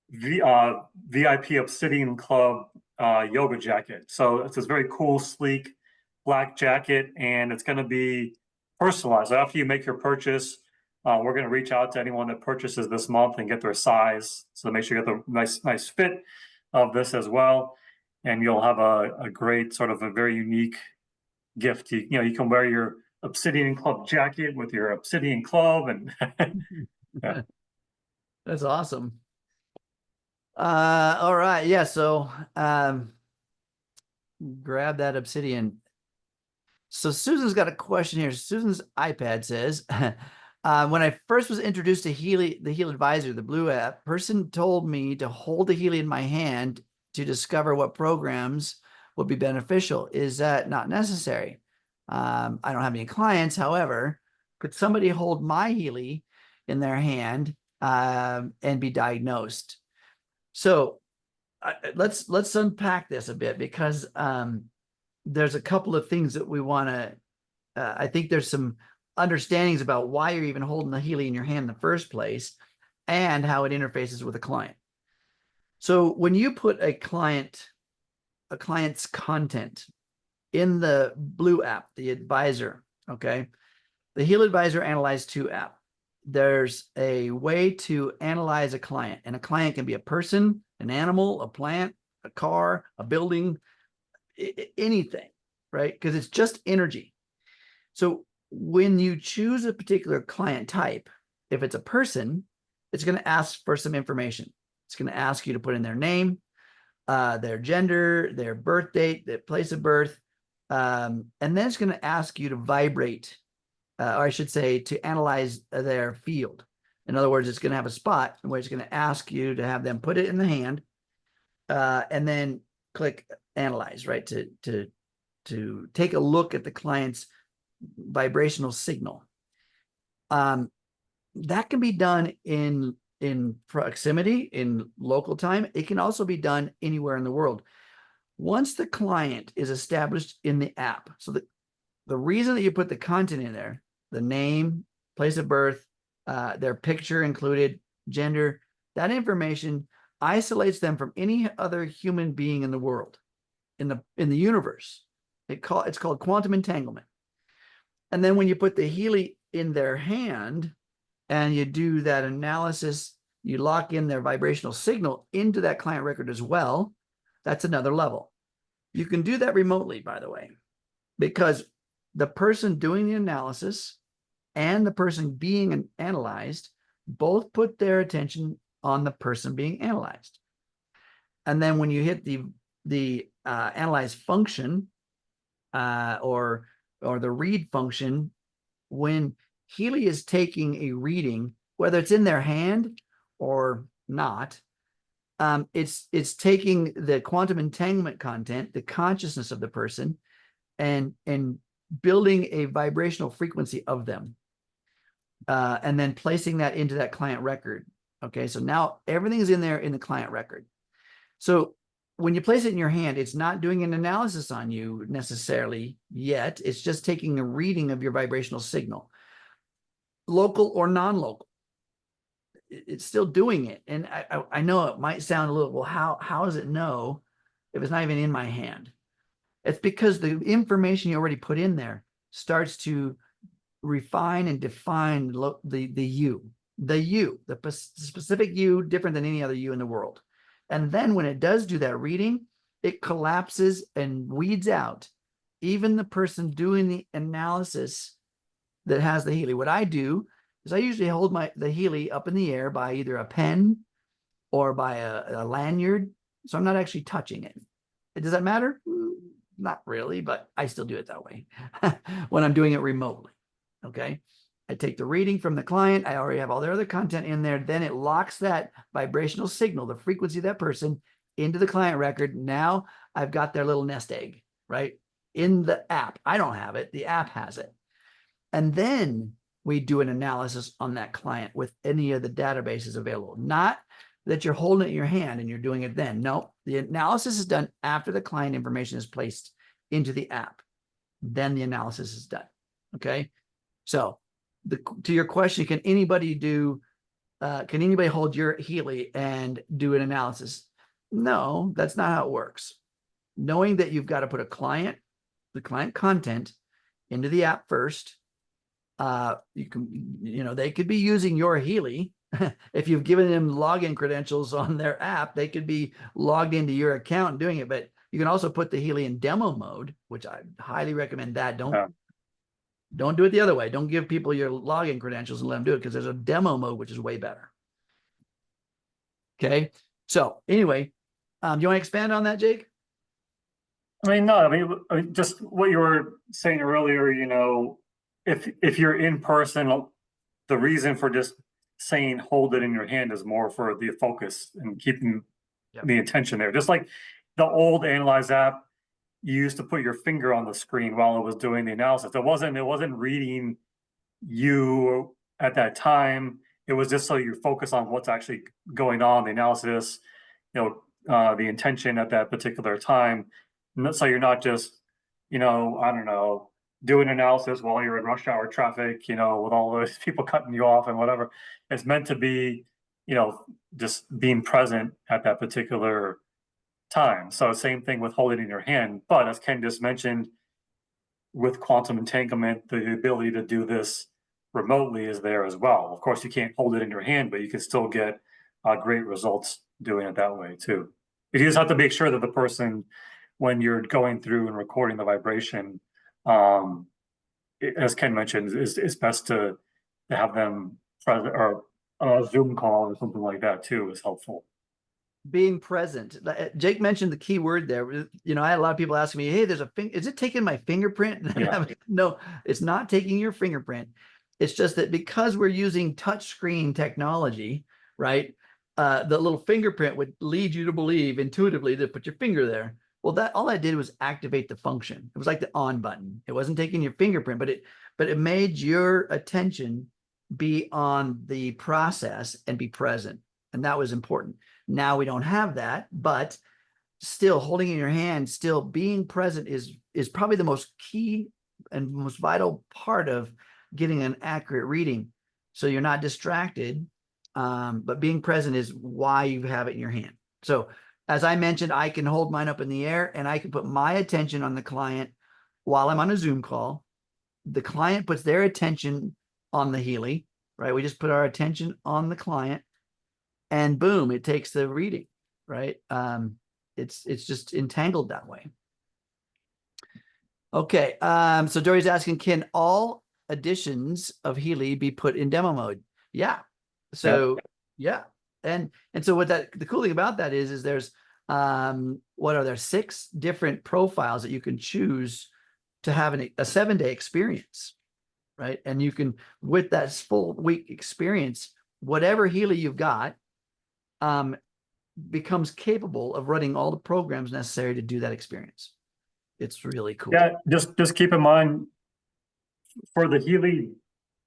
[SPEAKER 2] VIP Obsidian Club yoga jacket. So it's this very cool, sleek black jacket, and it's going to be personalized. So after you make your purchase, we're going to reach out to anyone that purchases this month and get their size. So make sure you get the nice fit of this as well, and you'll have a great sort of a very unique gift. You can wear your Obsidian Club jacket with your Obsidian Club, and yeah.
[SPEAKER 1] That's awesome. All right. Yeah. So, grab that Obsidian. So Susan's got a question here. Susan's iPad says, when I first was introduced to Healy, the HealAdvisor, the blue app, person told me to hold the Healy in my hand to discover what programs would be beneficial. Is that not necessary? I don't have any clients. However, could somebody hold my Healy in their hand and be diagnosed? So let's unpack this a bit, because there's a couple of things that we want to, I think there's some understandings about why you're even holding the Healy in your hand in the first place and how it interfaces with a client. So when you put a client's content in the blue app, the advisor, okay, the HealAdvisor Analyse 2 app, there's a way to analyze a client, and a client can be a person, an animal, a plant, a car, a building, anything, right? Because it's just energy. So when you choose a particular client type, if it's a person, it's going to ask for some information. It's going to ask you to put in their name, their gender, their birth date, their place of birth, and then it's going to ask you to vibrate, or I should say, to analyze their field. In other words, it's going to have a spot where it's going to ask you to have them put it in the hand, and then click analyze, right? To take a look at the client's vibrational signal. That can be done in proximity, in local time. It can also be done anywhere in the world. Once the client is established in the app, so the reason that you put the content in there, the name, place of birth, their picture included, gender, that information isolates them from any other human being in the world, in the universe. It's called quantum entanglement. And then when you put the Healy in their hand and you do that analysis, you lock in their vibrational signal into that client record as well. That's another level. You can do that remotely, by the way, because the person doing the analysis and the person being analyzed both put their attention on the person being analyzed. And then when you hit the analyze function, or the read function, when Healy is taking a reading, whether it's in their hand or not, it's taking the quantum entanglement content, the consciousness of the person, and building a vibrational frequency of them, and then placing that into that client record. Okay, so now everything is in there in the client record. So when you place it in your hand, it's not doing an analysis on you necessarily yet. It's just taking a reading of your vibrational signal, local or non-local. It's still doing it. And I know it might sound a little, well, how does it know if it's not even in my hand? It's because the information you already put in there starts to refine and define the specific you, different than any other you in the world. And then when it does do that reading, it collapses and weeds out even the person doing the analysis that has the Healy. What I do is I usually hold the Healy up in the air by either a pen or by a lanyard. So I'm not actually touching it. Does that matter? Not really, but I still do it that way when I'm doing it remotely. Okay. I take the reading from the client. I already have all their other content in there. Then it locks that vibrational signal, the frequency of that person, into the client record. Now I've got their little nest egg, right? In the app. I don't have it. The app has it. And then we do an analysis on that client with any of the databases available. Not that you're holding it in your hand and you're doing it then. No, the analysis is done after the client information is placed into the app. Then the analysis is done. Okay. So to your question, can anybody hold your Healy and do an analysis? No, that's not how it works. Knowing that you've got to put the client content into the app first. They could be using your Healy. If you've given them login credentials on their app, they could be logged into your account and doing it. But you can also put the Healy in demo mode, which I highly recommend that. Don't do it the other way. Don't give people your login credentials and let them do it, because there's a demo mode, which is way better. Okay. So anyway, do you want to expand on that, Jake?
[SPEAKER 2] I mean, just what you were saying earlier, if you're in person, the reason for just saying hold it in your hand is more for the focus and keeping the attention there. Just like the old Analyze app, you used to put your finger on the screen while it was doing the analysis. It wasn't reading you at that time. It was just so you focus on what's actually going on, the analysis, the intention at that particular time. So you're not just, I don't know, doing analysis while you're in rush hour traffic, with all those people cutting you off and whatever. It's meant to be, just being present at that particular time. So same thing with holding it in your hand. But as Ken just mentioned, with quantum entanglement, the ability to do this remotely is there as well. Of course, you can't hold it in your hand, but you can still get great results doing it that way too. You just have to make sure that the person, when you're going through and recording the vibration, as Ken mentioned, is best to have them present, or a Zoom call or something like that too is helpful.
[SPEAKER 1] Being present. Jake mentioned the key word there. You know, I had a lot of people asking me, hey, there's a is it taking my fingerprint?
[SPEAKER 2] Yeah.
[SPEAKER 1] No, it's not taking your fingerprint. It's just that because we're using touch screen technology, right? The little fingerprint would lead you to believe intuitively to put your finger there. Well, that all I did was activate the function. It was like the on button. It wasn't taking your fingerprint, but it made your attention be on the process and be present. And that was important. Now we don't have that, but still holding in your hand, still being present is probably the most key and most vital part of getting an accurate reading. So you're not distracted, but being present is why you have it in your hand. So as I mentioned, I can hold mine up in the air and I can put my attention on the client while I'm on a Zoom call. The client puts their attention on the Healy, right? We just put our attention on the client and boom, it takes the reading, right? It's just entangled that way. Okay, so Dory's asking, can all editions of Healy be put in demo mode? Yeah. So yeah. And so what the cool thing about that is there's what are there 6 different profiles that you can choose to have a 7-day experience, right? And you can, with that full week experience, whatever Healy you've got, becomes capable of running all the programs necessary to do that experience. It's really cool.
[SPEAKER 2] Yeah, just keep in mind for the Healy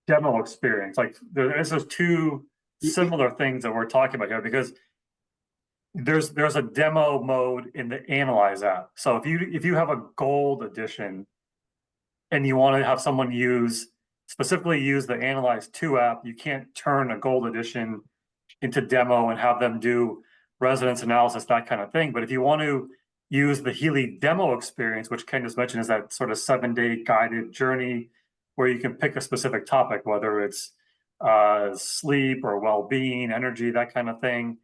[SPEAKER 2] demo experience, like there's those 2 similar things that we're talking about here, because there's a demo mode in the Analyze app. So if you have a gold edition and you want to have someone specifically use the Analyze 2 app, you can't turn a gold edition into demo and have them do resonance analysis, that kind of thing. But if you want to use the Healy demo experience, which Ken just mentioned, is that sort of 7-day guided journey where you can pick a specific topic, whether it's sleep or well-being, energy, that kind of thing.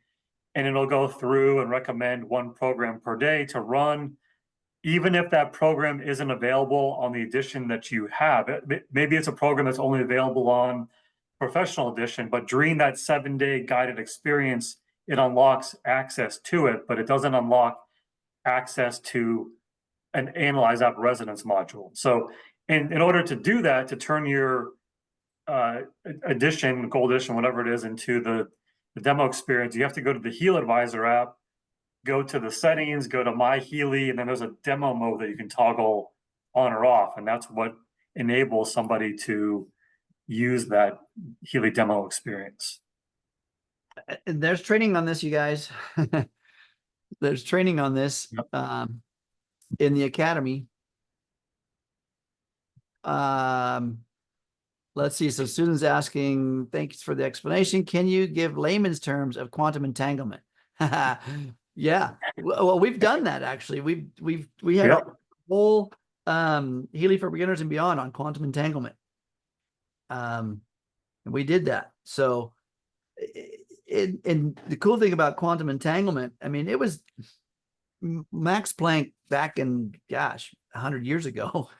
[SPEAKER 2] And it'll go through and recommend 1 program per day to run, even if that program isn't available on the edition that you have. Maybe it's a program that's only available on Professional Edition, but during that 7-day guided experience, it unlocks access to it, but it doesn't unlock access to an Analyze app resonance module. So in order to do that, to turn your edition, gold edition, whatever it is, into the demo experience, you have to go to the HealAdvisor app, go to the settings, go to My Healy, and then there's a demo mode that you can toggle on or off. And that's what enables somebody to use that Healy demo experience.
[SPEAKER 1] There's training on this, you guys. There's training on this in the academy. Let's see. So Susan's asking, thanks for the explanation. Can you give layman's terms of quantum entanglement? Yeah. Well, we've done that actually. We had a whole Healy for Beginners and Beyond on quantum entanglement. And we did that. So and the cool thing about quantum entanglement, I mean, it was Max Planck back in, gosh, 100 years ago,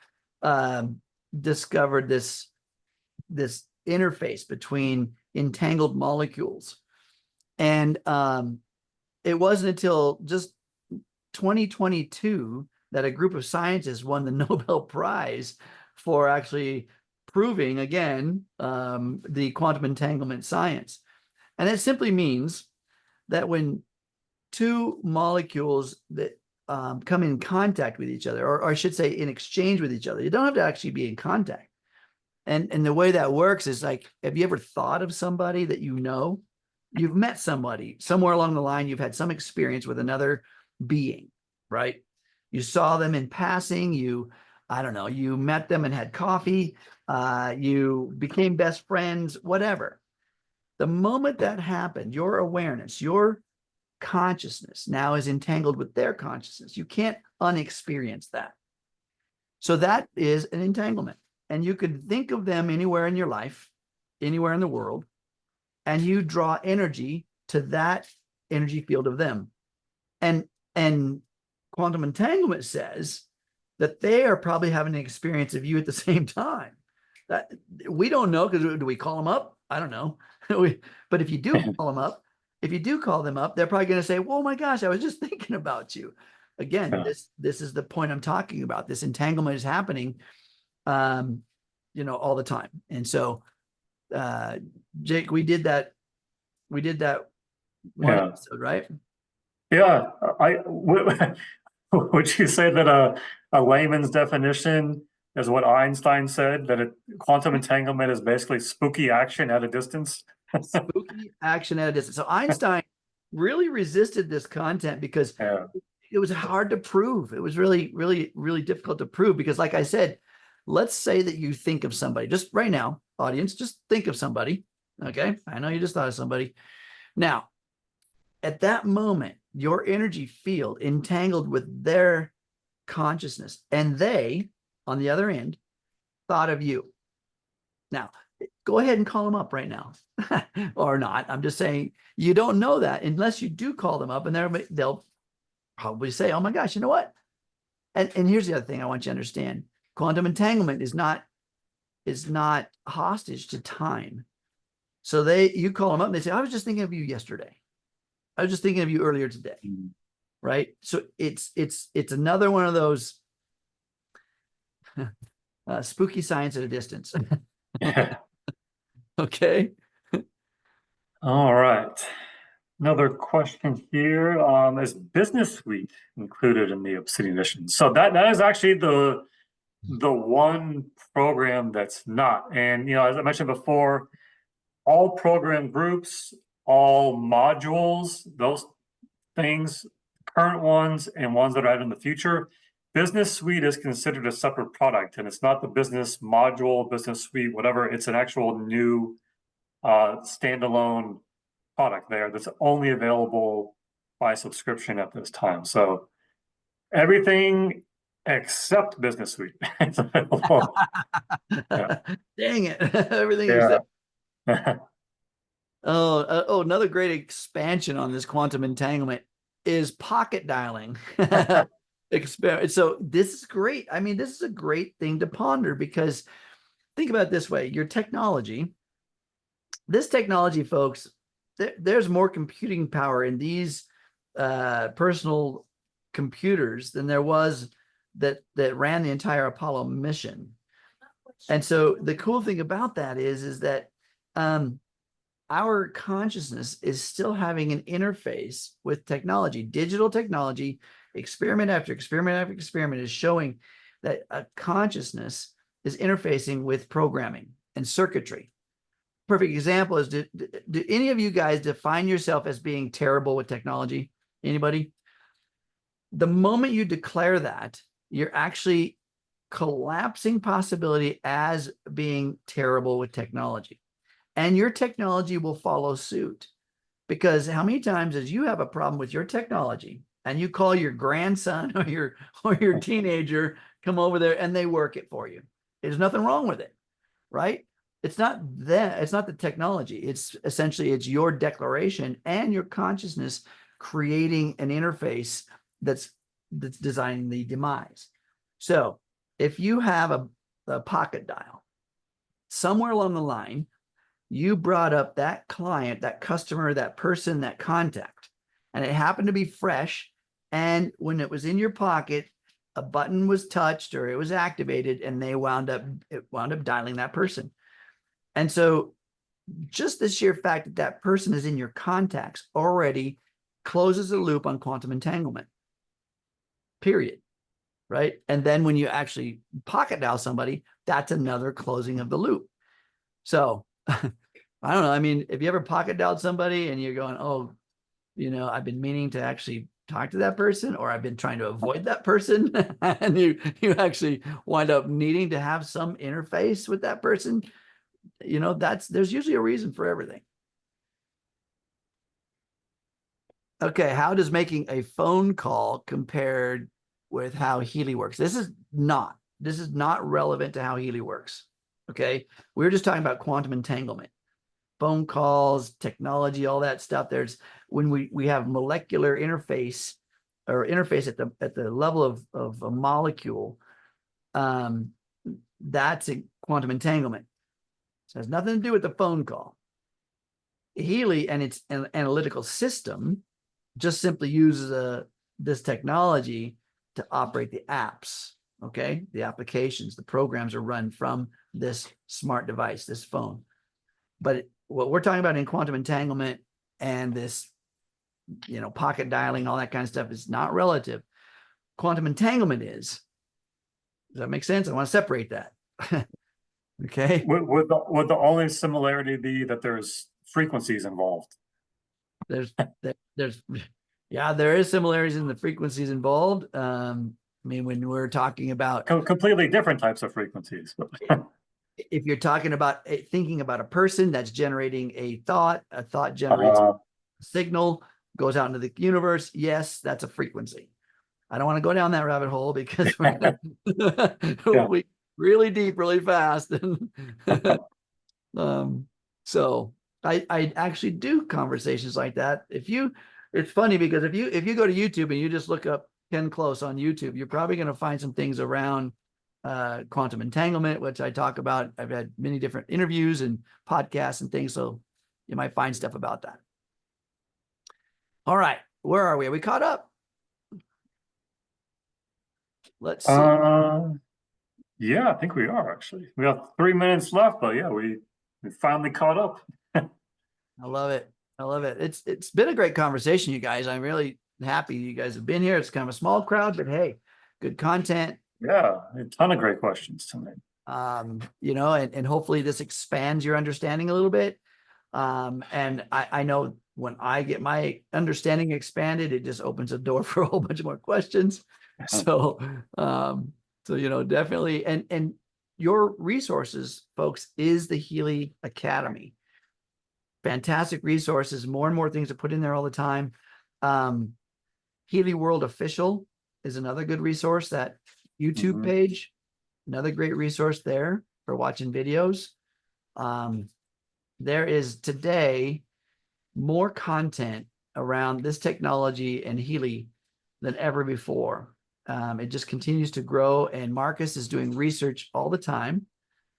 [SPEAKER 1] discovered this interface between entangled molecules. And it wasn't until just 2022 that a group of scientists won the Nobel Prize for actually proving, again, the quantum entanglement science. And it simply means that when 2 molecules that come in contact with each other, or I should say in exchange with each other, you don't have to actually be in contact. And the way that works is like, have you ever thought of somebody that you know? You've met somebody somewhere along the line, you've had some experience with another being, right? You saw them in passing, I don't know, you met them and had coffee, you became best friends, whatever. The moment that happened, your awareness, your consciousness now is entangled with their consciousness. You can't unexperience that. So that is an entanglement. And you could think of them anywhere in your life, anywhere in the world, and you draw energy to that energy field of them. And quantum entanglement says that they are probably having an experience of you at the same time. That we don't know, because do we call them up? I don't know. But if you do call them up, they're probably going to say, "Oh my gosh, I was just thinking about you." Again,
[SPEAKER 2] Yeah.
[SPEAKER 1] this is the point I'm talking about. This entanglement is happening, all the time. And so, Jake, we did that one
[SPEAKER 2] Yeah.
[SPEAKER 1] episode, right?
[SPEAKER 2] Yeah. Would you say that a layman's definition is what Einstein said, that quantum entanglement is basically spooky action at a distance?
[SPEAKER 1] Spooky action at a distance. So Einstein really resisted this content because
[SPEAKER 2] Yeah.
[SPEAKER 1] it was hard to prove. It was really, really, really difficult to prove because, like I said, let's say that you think of somebody just right now, audience, just think of somebody. Okay. I know you just thought of somebody. Now, at that moment, your energy field entangled with their consciousness, and they, on the other end, thought of you. Now, go ahead and call them up right now. Or not. I'm just saying you don't know that unless you do call them up, and they'll probably say, "Oh my gosh, you know what?" And here's the other thing I want you to understand: quantum entanglement is not hostage to time. So you call them up and they say, "I was just thinking of you yesterday. I was just thinking of you earlier today."
[SPEAKER 2] Mm.
[SPEAKER 1] Right? So it's another one of those spooky science at a distance.
[SPEAKER 2] Yeah.
[SPEAKER 1] Okay.
[SPEAKER 2] All right. Another question here. Is Business Suite included in the Obsidian Edition? So that is actually the one program that's not. And as I mentioned before, all program groups, all modules, those things, current ones and ones that are out in the future, Business Suite is considered a separate product, and it's not the business module, Business Suite, whatever. It's an actual new standalone product there that's only available by subscription at this time. So everything except Business Suite is available. Yeah.
[SPEAKER 1] Dang it. Everything
[SPEAKER 2] Yeah.
[SPEAKER 1] except another great expansion on this quantum entanglement is pocket dialing. So this is great. I mean, this is a great thing to ponder because think about it this way: this technology, folks, there's more computing power in these personal computers than there was that ran the entire Apollo mission. And so the cool thing about that is that our consciousness is still having an interface with technology. Digital technology, experiment after experiment after experiment, is showing that a consciousness is interfacing with programming and circuitry. Perfect example is, do any of you guys define yourself as being terrible with technology? Anybody? The moment you declare that, you're actually collapsing possibility as being terrible with technology. And your technology will follow suit. Because how many times as you have a problem with your technology and you call your grandson or your teenager, come over there and they work it for you? There's nothing wrong with it, right? It's not the technology. It's essentially your declaration and your consciousness creating an interface that's designing the demise. So if you have a pocket dial, somewhere along the line, you brought up that client, that customer, that person, that contact, and it happened to be fresh. And when it was in your pocket, a button was touched or it was activated, and it wound up dialing that person. And so just the sheer fact that that person is in your contacts already closes the loop on quantum entanglement, period. Right? And then when you actually pocket dial somebody, that's another closing of the loop. So I don't know. I mean, if you ever pocket dialed somebody and you're going, "Oh, I've been meaning to actually talk to that person, or I've been trying to avoid that person," and you actually wind up needing to have some interface with that person, there's usually a reason for everything. Okay, how does making a phone call compared with how Healy works? This is not this is not relevant to how Healy works. Okay. We're just talking about quantum entanglement, phone calls, technology, all that stuff. There's when we have molecular interface or interface at the level of a molecule. That's a quantum entanglement. So it has nothing to do with the phone call. Healy and its analytical system just simply uses this technology to operate the apps. Okay, the applications, the programs are run from this smart device, this phone. But what we're talking about in quantum entanglement and this, pocket dialing, all that kind of stuff is not relative. Quantum entanglement is. Does that make sense? I want to separate that. Okay.
[SPEAKER 2] Would the only similarity be that there's frequencies involved?
[SPEAKER 1] There's yeah, there is similarities in the frequencies involved. I mean, when we're talking about
[SPEAKER 2] completely different types of frequencies.
[SPEAKER 1] If you're talking about thinking about a person that's generating a thought generates a signal, goes out into the universe. Yes, that's a frequency. I don't want to go down that rabbit hole because we really deep, really fast. So I actually do conversations like that. It's funny because if you go to YouTube and you just look up Ken Close on YouTube, you're probably going to find some things around quantum entanglement, which I talk about. I've had many different interviews and podcasts and things, so you might find stuff about that. All right, where are we? Are we caught up? Let's see.
[SPEAKER 2] Yeah, I think we are actually. We have 3 minutes left, but yeah, we finally caught up.
[SPEAKER 1] I love it. I love it. It's been a great conversation, you guys. I'm really happy you guys have been here. It's kind of a small crowd, but hey, good content.
[SPEAKER 2] Yeah, a ton of great questions tonight.
[SPEAKER 1] And hopefully this expands your understanding a little bit. And I know when I get my understanding expanded, it just opens a door for a whole bunch more questions. So, definitely. And your resources, folks, is the Healy Academy. Fantastic resources, more and more things to put in there all the time. Healy World Official is another good resource. That YouTube page, another great resource there for watching videos. There is today more content around this technology and Healy than ever before. It just continues to grow, and Marcus is doing research all the time.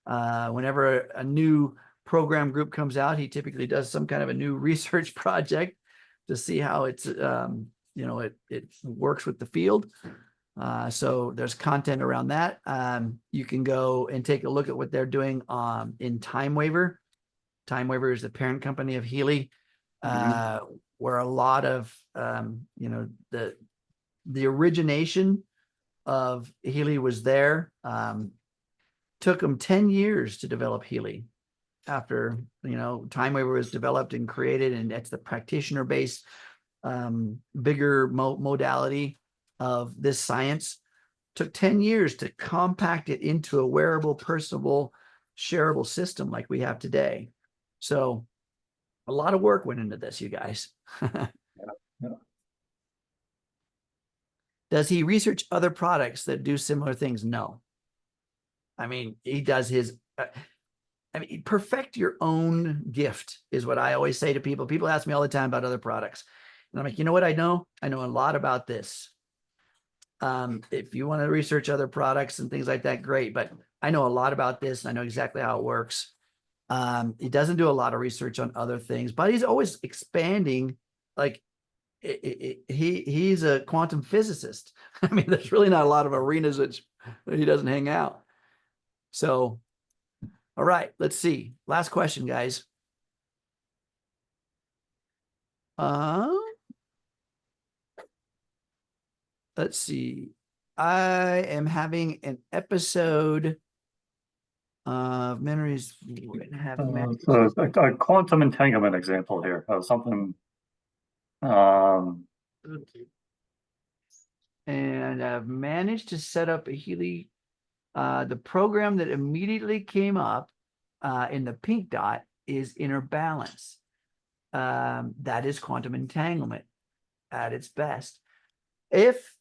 [SPEAKER 1] Whenever a new program group comes out, he typically does some kind of a new research project to see how it's it works with the field. So there's content around that. You can go and take a look at what they're doing in TimeWaver. TimeWaver is the parent company of Healy, where a lot of the origination of Healy was there. Took them 10 years to develop Healy. After TimeWaver was developed and created, and it's the practitioner-based bigger modality of this science. Took 10 years to compact it into a wearable, personable, shareable system like we have today. So a lot of work went into this, you guys.
[SPEAKER 2] Yeah.
[SPEAKER 1] Does he research other products that do similar things? No. I mean, he does his perfect your own gift is what I always say to people. People ask me all the time about other products. And I'm like, you know what I know? I know a lot about this. If you want to research other products and things like that, great. But I know a lot about this, and I know exactly how it works. He doesn't do a lot of research on other things, but he's always expanding. Like he's a quantum physicist. I mean, there's really not a lot of arenas which he doesn't hang out. So, all right, let's see. Last question, guys. Let's see. I am having an episode of memories.
[SPEAKER 2] So a quantum entanglement example here of something.
[SPEAKER 1] And I've managed to set up a Healy. The program that immediately came up in the pink dot is inner balance. That is quantum entanglement at its best. If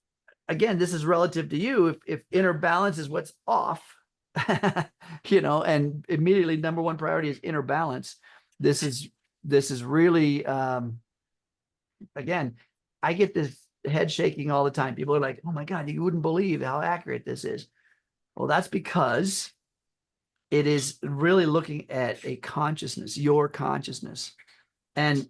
[SPEAKER 1] again, this is relative to you. If inner balance is what's off, you know, and immediately number one priority is inner balance. This is really, again, I get this head shaking all the time. People are like, oh my God, you wouldn't believe how accurate this is. Well, that's because it is really looking at a consciousness, your consciousness. And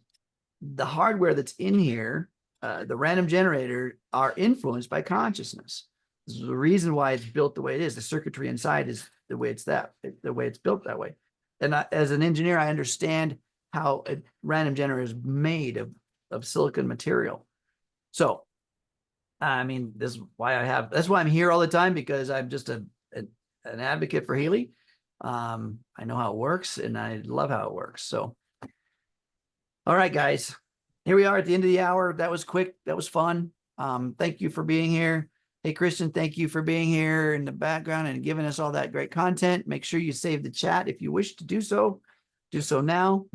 [SPEAKER 1] the hardware that's in here, the random generator, are influenced by consciousness. This is the reason why it's built the way it is. The circuitry inside is the way it's built that way. And as an engineer, I understand how a random generator is made of silicon material. So, I mean, that's why I'm here all the time, because I'm just an advocate for Healy. I know how it works and I love how it works. So, all right, guys, here we are at the end of the hour. That was quick. That was fun. Thank you for being here. Hey, Christian, thank you for being here in the background and giving us all that great content. Make sure you save the chat if you wish to do so. Do so now.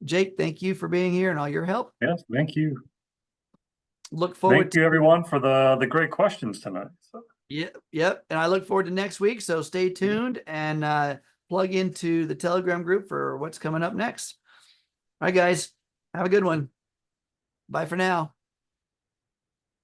[SPEAKER 1] Jake, thank you for being here and all your help.
[SPEAKER 2] Yes, thank you.
[SPEAKER 1] Look forward
[SPEAKER 2] Thank you, everyone, for the great questions tonight. So.
[SPEAKER 1] Yep. And I look forward to next week. So stay tuned and plug into the Telegram group for what's coming up next. All right, guys, have a good one. Bye for now.